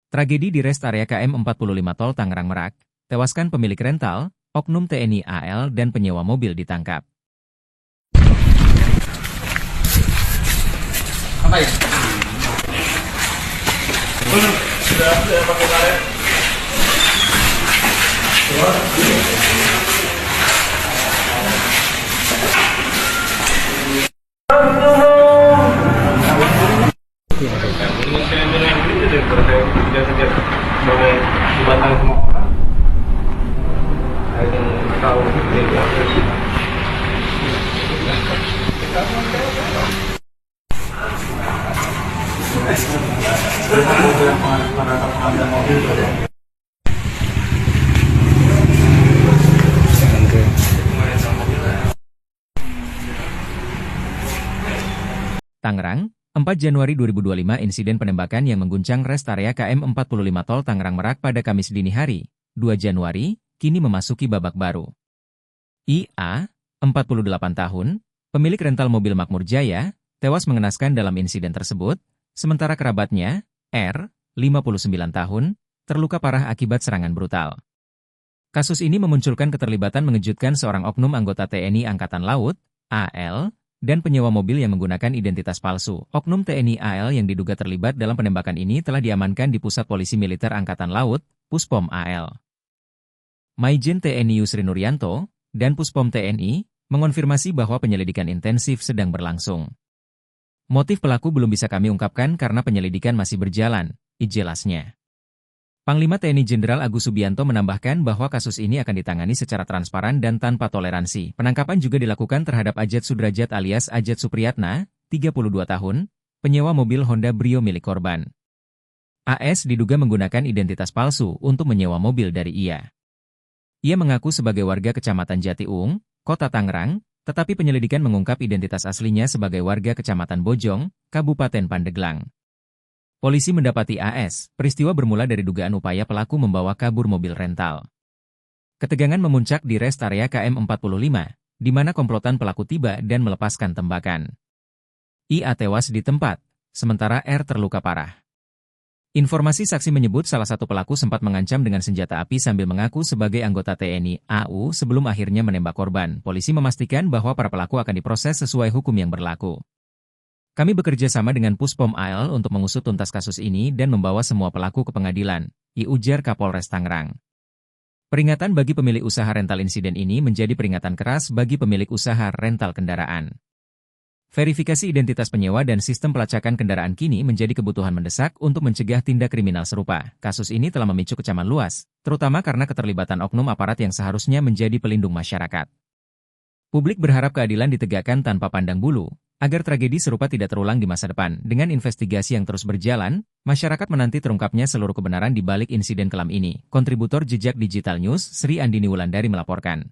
Tragedi di rest area KM 45 Tol Tangerang Merak, tewaskan pemilik rental, oknum TNI AL dan penyewa mobil ditangkap. Apa ya? Sudah pakai karet. Dibatang semua orang. Ayo tahu Tangerang, 4 Januari 2025 insiden penembakan yang mengguncang rest area KM 45 Tol Tangerang Merak pada Kamis dini hari, 2 Januari, kini memasuki babak baru. IA, 48 tahun, pemilik rental mobil Makmur Jaya, tewas mengenaskan dalam insiden tersebut, sementara kerabatnya, R, 59 tahun, terluka parah akibat serangan brutal. Kasus ini memunculkan keterlibatan mengejutkan seorang oknum anggota TNI Angkatan Laut, AL, dan penyewa mobil yang menggunakan identitas palsu. Oknum TNI AL yang diduga terlibat dalam penembakan ini telah diamankan di Pusat Polisi Militer Angkatan Laut, Puspom AL. Maijen TNI Yusri Nuryanto dan Puspom TNI mengonfirmasi bahwa penyelidikan intensif sedang berlangsung. Motif pelaku belum bisa kami ungkapkan karena penyelidikan masih berjalan, jelasnya. Panglima TNI Jenderal Agus Subianto menambahkan bahwa kasus ini akan ditangani secara transparan dan tanpa toleransi. Penangkapan juga dilakukan terhadap Ajat Sudrajat alias Ajat Supriyatna, 32 tahun, penyewa mobil Honda Brio milik korban. AS diduga menggunakan identitas palsu untuk menyewa mobil dari ia. Ia mengaku sebagai warga Kecamatan Jatiung, Kota Tangerang, tetapi penyelidikan mengungkap identitas aslinya sebagai warga Kecamatan Bojong, Kabupaten Pandeglang. Polisi mendapati AS, peristiwa bermula dari dugaan upaya pelaku membawa kabur mobil rental. Ketegangan memuncak di rest area KM 45, di mana komplotan pelaku tiba dan melepaskan tembakan. IA tewas di tempat, sementara R terluka parah. Informasi saksi menyebut salah satu pelaku sempat mengancam dengan senjata api sambil mengaku sebagai anggota TNI AU sebelum akhirnya menembak korban. Polisi memastikan bahwa para pelaku akan diproses sesuai hukum yang berlaku. Kami bekerja sama dengan Puspom AL untuk mengusut tuntas kasus ini dan membawa semua pelaku ke pengadilan, ujar Kapolres Tangerang. Peringatan bagi pemilik usaha rental insiden ini menjadi peringatan keras bagi pemilik usaha rental kendaraan. Verifikasi identitas penyewa dan sistem pelacakan kendaraan kini menjadi kebutuhan mendesak untuk mencegah tindak kriminal serupa. Kasus ini telah memicu kecaman luas, terutama karena keterlibatan oknum aparat yang seharusnya menjadi pelindung masyarakat. Publik berharap keadilan ditegakkan tanpa pandang bulu, agar tragedi serupa tidak terulang di masa depan. Dengan investigasi yang terus berjalan, masyarakat menanti terungkapnya seluruh kebenaran di balik insiden kelam ini. Kontributor Jejak Digital News, Sri Andini Wulandari melaporkan.